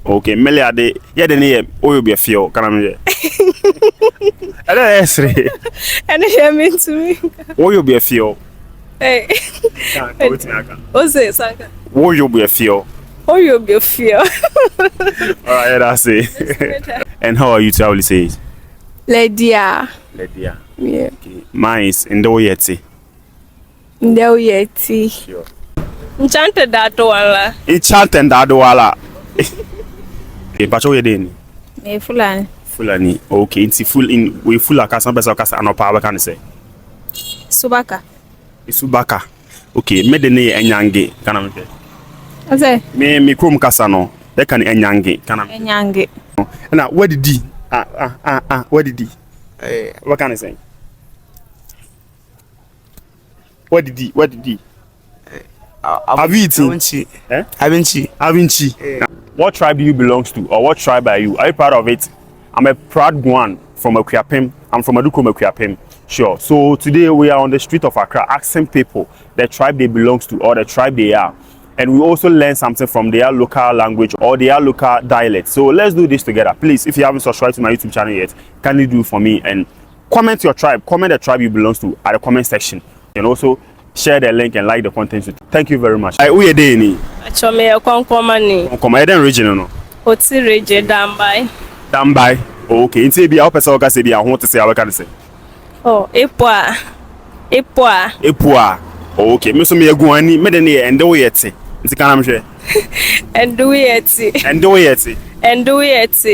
Okay, Meliade, yeah, the name, or be a few, can I mean? And I mean to me. Or you'll be a few. Hey. What's this? Or you'll be a few. Or you'll be a few. All right, that's it. And how are you to how you say it? Lydia. Lydia. Yeah. Okay. Mine is in the Oyeti. In the Oyeti. Sure. Enchanted that one. Enchanted that one. But what are you doing? Fulani. Okay, it's full in we full akasa besa akasa anopa can say. Subaka. Subaka. Okay, me de ne enyange kana me. Ase. Me krom kasa no. They can enyange kana. Enyange. Na what did he? What did he? What can I say? What did he? Have you eaten? Haven't you? What tribe do you belong to, or what tribe are you? Are you proud of it? I'm a proud one from Akuapem. I'm from Adukom Akuapem. Sure. So today we are on the street of Accra asking people the tribe they belong to or the tribe they are. And we also learn something from their local language or their local dialect. So let's do this together. Please, if you haven't subscribed to my YouTube channel yet, kindly do for me and comment your tribe, comment the tribe you belong to at the comment section. And also share the link and like the content. Thank you very much. Who are they? Achome konkomani. Come on, region no. Oti region Dambai. Dambai. Okay. Inti bi a person o ka say bi a ho to say a ka say. Oh, Epua. Okay. Me so me aguani me de ne ende wo yete. Nti kana me hwe. Endo yete.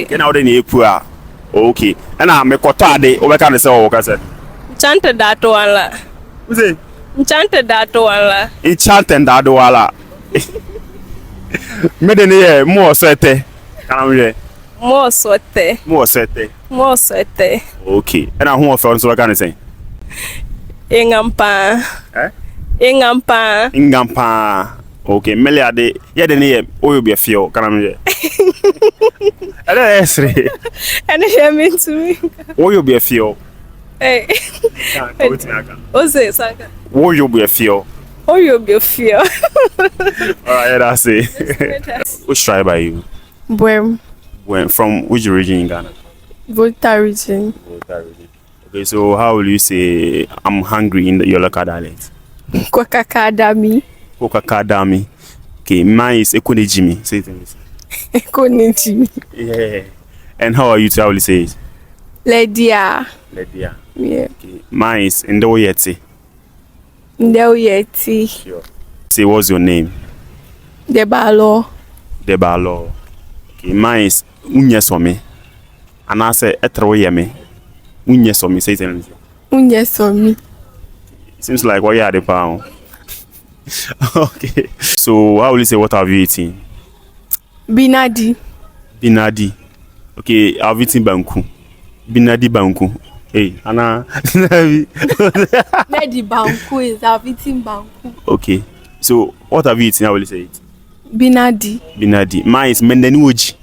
Kena wo de ne Epua. Okay. Na me kotade o be ka say o ka say. Enchanted that one la. Who say? Enchanted that one la. Enchanted that one la. Me de ne mo swete. Kana me hwe. More sweaty. Okay. And I who found so can I say? Ingampa. Okay. Meliade. Yeah, the name. Or you be a few. Can I mean? And I mean to me. Or you be a few. Hey. What's this? Or you be a few. Or you'll be a few. All right, that's it. Which tribe are you? From which region in Ghana? Volta region. Okay, so how will you say I'm hungry in your local dialect? Kwakakadami. Okay, mine is Ekonejimi. Say things. Ekonejimi. Yeah. And how are you to how will you say it? Lydia. Yeah. Okay. Mine is Ndoyeti. Sure. Say what's your name? Debalo. Okay, mine is Unyesomi. And I say Etroyeme. Unyesomi, say things. Unyesomi. Seems like what you had a pound. Okay. So how will you say what have you eaten? Binadi. Okay, I've eaten banku. Binadi banku. Hey, Anna. Nedi banku is I've eaten banku. Okay. So what have you eaten? How will you say it? Binadi. Mine is Mendenuoji.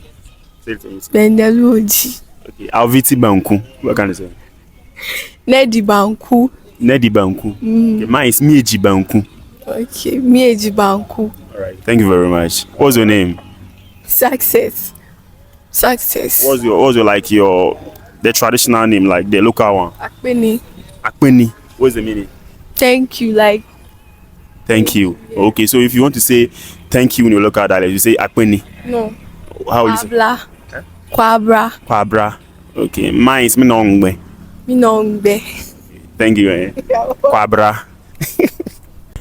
Mendenuoji. Okay, I've eaten banku. What can I say? Nedi banku. Okay, mine is Mieji banku. Okay, Mieji banku. All right. Thank you very much. What's your name? Success. What's your like the traditional name, like the local one? Akpeni. What's the meaning? Thank you, like. Thank you. Yeah. Okay, so if you want to say thank you in your local dialect, you say Akpeni. No. How will you say? Kwabra. Okay, mine is Minongbe. Thank you. Kwabra.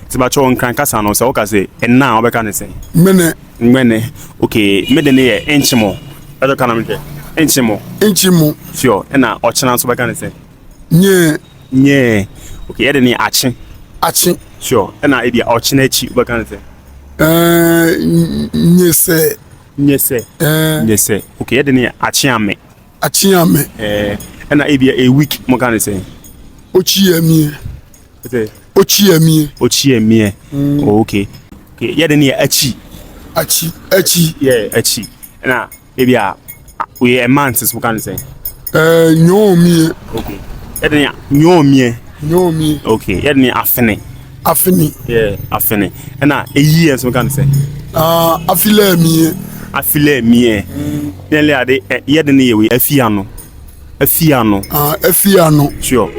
Tibacho nkranka no say o ka say enna o be ka ne say. Mene. Okay, me de ne enchimo. Edo kana me hwe. Enchimo. Sure. Enna ochena so be ka ne say. Nye. Okay, e de ne achi. Sure. Enna e dia ochena echi be ka ne say. Nyese. Okay, e de ne achiame. Enna e dia a week mo ka ne say. Ochiamie. Okay. Yeah, then achi. Yeah, achi. Na maybe we a man since we can say. Nyomi. Okay. Yeah, then nyomi. Okay. Yeah, then afene. Yeah, afene. Na a year so we can say. Afilemi. afile mie nele ade yede ne yewe afiano afiano sure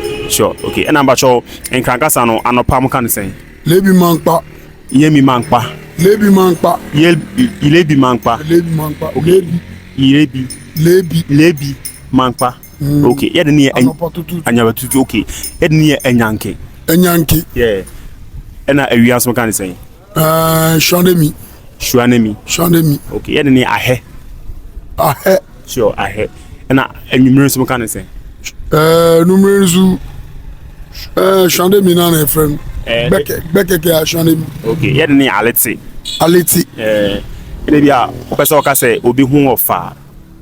okay and number cho enkrankasa no anopa mo kan sen lebi mankpa yemi mankpa lebi mankpa lebi mankpa lebi mankpa okay yede ne anyaba tutu okay yede ne enyanke yeah ena awias mo kan sen Shuanemi. Okay, yede ne ahe. Sure, ahe. Ena enumerous mo kan say. Numerosu Shuanemi na na friend. Beke Shuanemi. Okay, yede ne aleti. Ene bia opese o ka say obi hu ofa.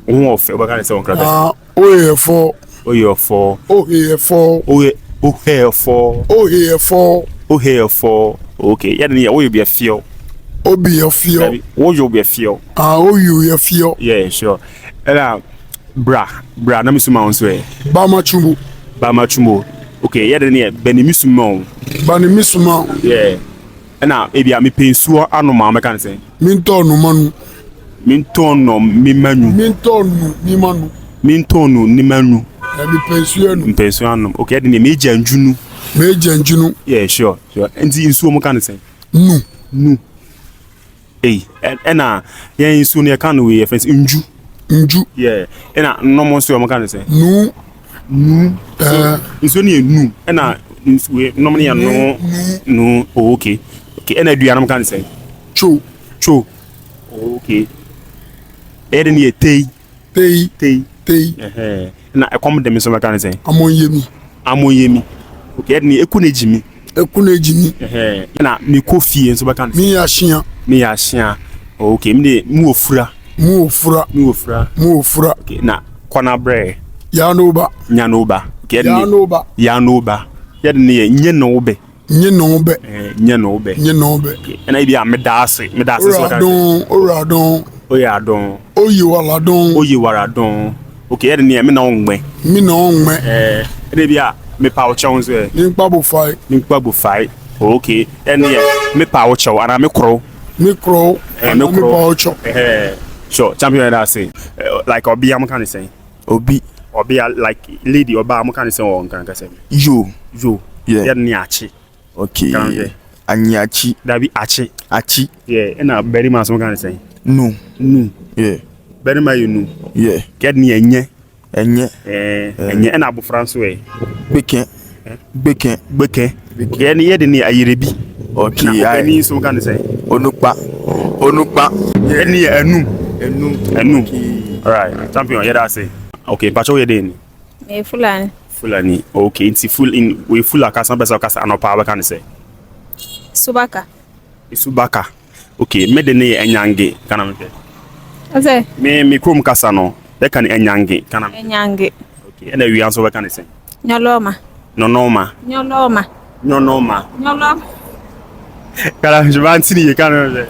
Hu ofa o kan say on kra. Ohefo. Okay, yede ne o ye bia feel. Obi your feel. Yeah, sure. Bra na misuma on so Bama chumbo. Okay, yeah then beni misuma. Yeah. Na ebia me pensuo anoma me kan say. Mintonu ni manu. Me pensuo anom. Okay, then me janjunu. Yeah, sure. Enti insuo mo kan say. Nu. Hey, ena yen insuo ne kan we friends nju. Yeah. Ena nomo so mo kan say. Nu. Insuo ne nu. Ena we nomo ne no. Oh, okay. Ena aduanam kan say. Cho. Okay. Eden ye tei. Na ekom dem so mo kan say. Amoyemi. Okay, eden ye ekunejimi. Na mi kofi enso bakan mi yashia okay mu ofura okay na kona bre yanoba okay yanoba yede ne nye no be na bia medase so bakan oradon oyiwaradon okay yede ne me na onme ene bia me pa ocha so nimpa bo fai okay ene me pa ocha ana me kro sure champion that say like obi am kan say obi like lady oba am kan say on kan say yo yeah ene achi okay anyachi dabi achi yeah ena very man so kan say no yeah very man you know yeah get ni enye ena abu france we beke ene yede ni ayerebi okay ani so kan say onukpa ene enu all right champion yeah that say okay pacho yede ni me fulani okay it's full in we full akasa besa akasa anopa ba kan say subaka okay me de ne enyange kana me ase me krom kasa no de kan enyange kana enyange okay ene wi anso ba kan say nyoloma kala jwanti ni kana me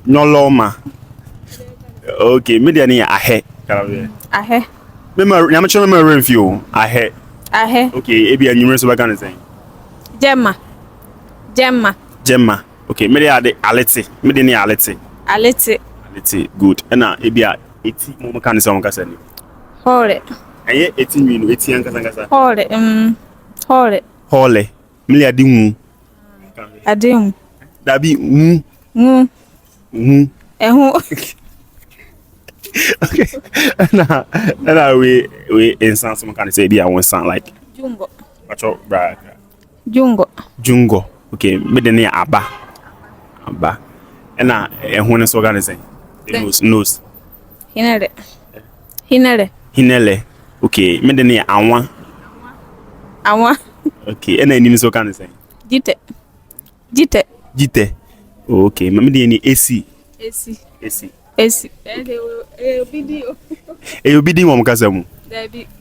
nyoloma okay me de ne ahe kana me me ma nyam chama me review ahe okay ebi anyumre so ba kan say Gemma okay me de ade alete good ena ebi a eti mo kan say on kasa ni hore eye eti nwinu eti an kasa hole me le ade wu dabi wu ehu okay na we instance mo kan say ebi a won sound like jungo pacho bra jungo okay me de ne aba ena ehu ne so organize nose hinele okay me de ne anwa okay ena ni so kan say jite okay me de ne AC obidi mo mkasa mu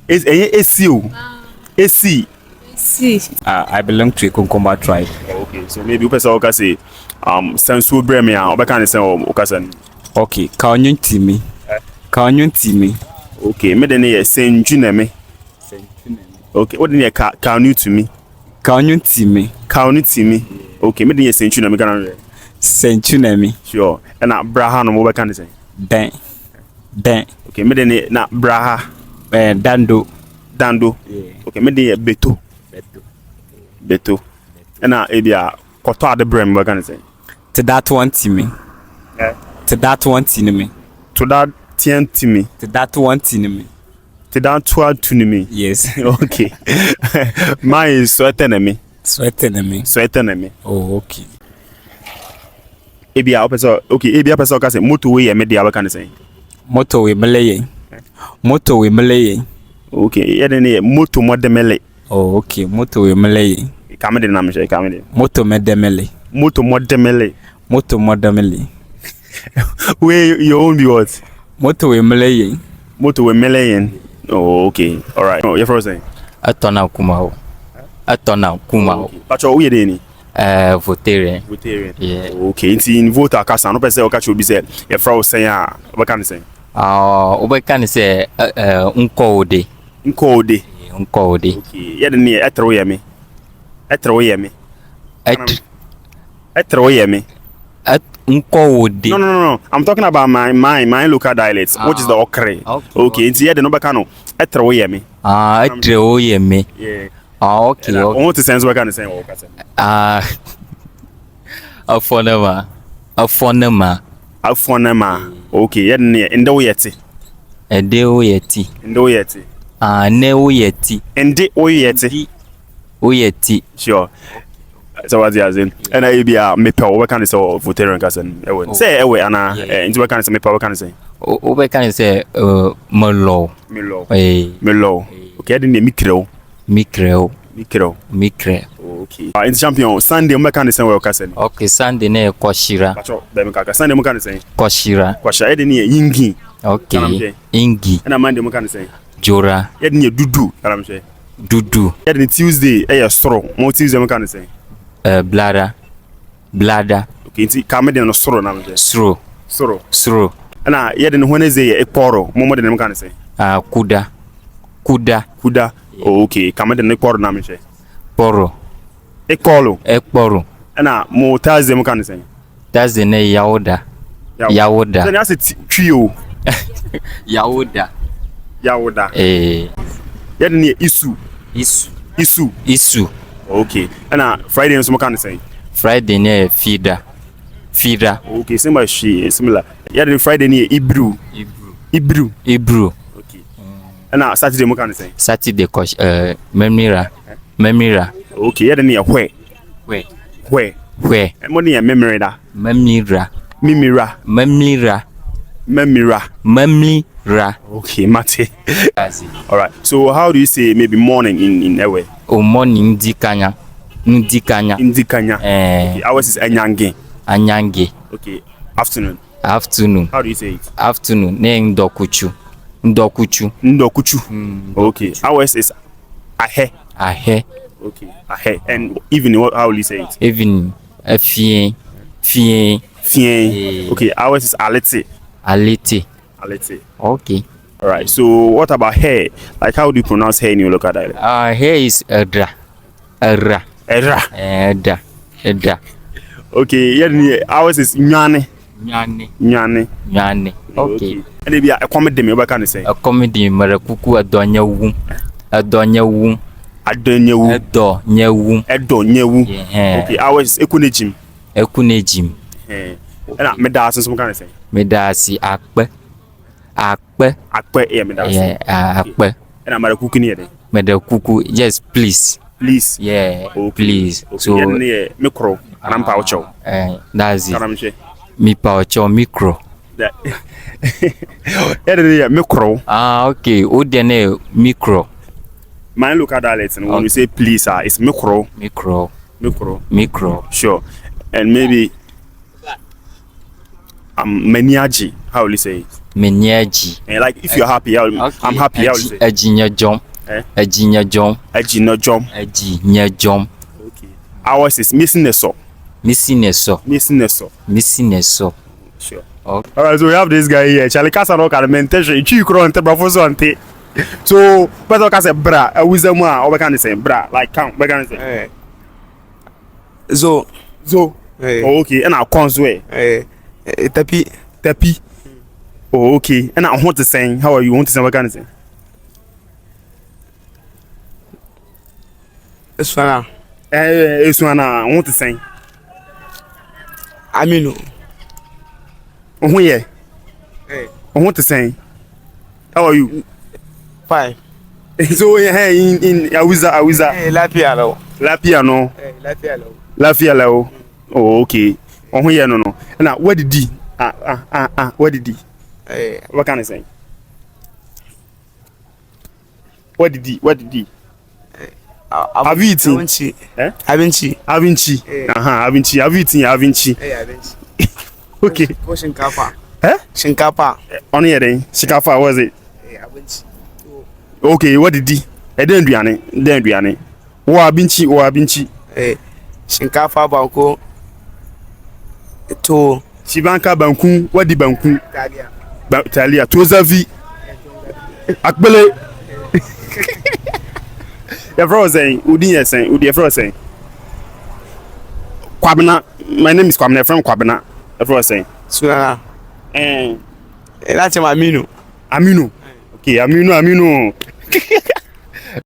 AC o AC I belong to a Konkomba tribe. Okay, so maybe you person say sensu breme a oba kan say o kasa ni. Okay, Kaonyun Timi. Okay, me de ne senju na me. Okay, what de ne Kaonyun to me? Kaonyun Timi. Okay, me de senju na me kan. Sentunemi. Sure. And na braha no mo be kan say. Den. Okay, me de na braha. Dando. Yeah. Okay, me de beto. Beto. And na ebia koto ade brem we kan say. To that one to me. To that one to me. To that tien to me. To that one to me. To that twa to me. Yes. Okay. Mine is sweating me. Sweating me. Oh, okay. Ebia opesa okay, ebia opesa ka say motorway e me de we kan say. Motorway mele. Okay, yeah then moto modemele. Oh, okay. Motorway mele. Come de na me say come de. Moto modemele. Moto modemele. Where your own be what? Motorway mele. Motorway mele. Oh, okay. All right. No, you're frozen. Atona kumao. But you dey ni? Voterian. Yeah. Okay. In vote akasa no person o ka chobi say your frozen a we can say. Obeka say nkode. Okay. Yeah then etro ye me. Nkode. No. I'm talking about my local dialects, which is the Okre. Okay. It's here the no beka no. Etro ye me. Etro ye me. Yeah. Okay. What is sense we can say what say? Afonema. Okay. Yeah then ende oyeti. Ende oyeti. Sure. So what you saying? And I be a me power we can say voterian kasen. Say ewe ana into we can say me power can say. Obeka say melo. Okay, then mikro. Okay. In champion Sunday we can say we kasen. Okay, Sunday na kwashira. Pacho be me kaka Sunday we can say. Kwashira. E de ne yingi. Okay. Ingi. And Monday we can say. Jora. E de ne dudu. Kalam say. Dudu. E de ne Tuesday e stro. Mo Tuesday we can say. Blada. Okay, nti ka me de no soro na me. Sro. Na ye de no Wednesday e kporo. Mo de ne kan say. Kuda. Oh, okay, ka me de no kporo na me say. Poro. E kporo. Na mo Thursday mo kan say. Thursday na Yawoda. So na say trio. Yawoda. Ye de ne isu. Okay. And Friday so can say. Friday ne feeder. Okay, similar. Yeah, then Friday ne Hebrew. Okay. And Saturday mo can say. Saturday memira. Okay, yeah then ne where. And mo ne memory da. Memira. Okay, mate. All right. So how do you say maybe morning in Ewe? Oh, morning Ndikanya. Okay, ours is Anyange. Okay, afternoon. How do you say it? Afternoon. Ne Ndokuchu. Okay, ours is Ahe. Okay, Ahe. And evening, how will you say it? Evening. Fien. Okay, ours is Alete. Okay. All right. So what about hair? Like how do you pronounce hair in your local dialect? Hair is Edra. Okay. Yeah. Ours is Nyane. Okay. And maybe a comedy me what can I say? A comedy marakuku adonya wum. Okay. Ours is Ekunejim. And me da some can I say? Me da si akpe. Yeah, me da. Akpe. And I'm cooking here. Me da kuku. Yes, please. Yeah, okay. Please. Okay. So yeah, micro. And I'm paucho. That's it. Mi paucho micro. Yeah, micro. Okay. Udene micro. My local dialect, and when you say please, it's micro. Sure. And maybe Meniaji. How will you say it? Meniaji. And like if you're happy, I'm happy. How will you say? Ajinya jom. Okay. Ours is missing a so. Sure. Okay. All right, so we have this guy here. Charlie Casa no can mention. You crow and tebrafoso ante. So, but I say bra. A wisdom or we can say bra. Like count. We can say. Zo. Oh, okay. And I corn so Tapi. Tapi. Oh, okay. And I want to sing. How are you? Want to sing what kind of thing? This one. This one I want to sing. Aminu. Oh yeah. Hey. I want to sing. How are you? Fine. So in Awiza. Hey, Lapia lo. Lapia no. Hey, Lapia lo. Lapia lo. Oh, okay. Oh yeah, no. Now what did he? What did he? Hey. What can I say? What did he? Have you eaten? Haven't you? Haven't you? Have you eaten? Hey, haven't Okay. Go Shinkafa. Shinkapa. On here then. Shinkapa was it? Hey, haven't you? Okay, what did he? Then Diane. Wabinchi. Hey, Shinkafa Banko. To Shibanka Banku, what the Banku? Talia. Talia, Tozavi. Akbele. You're saying, Udi saying. Kwabena, my name is Kwabena from Kwabena. You're saying. Sunana. Eh. That's my Aminu. Okay, Aminu.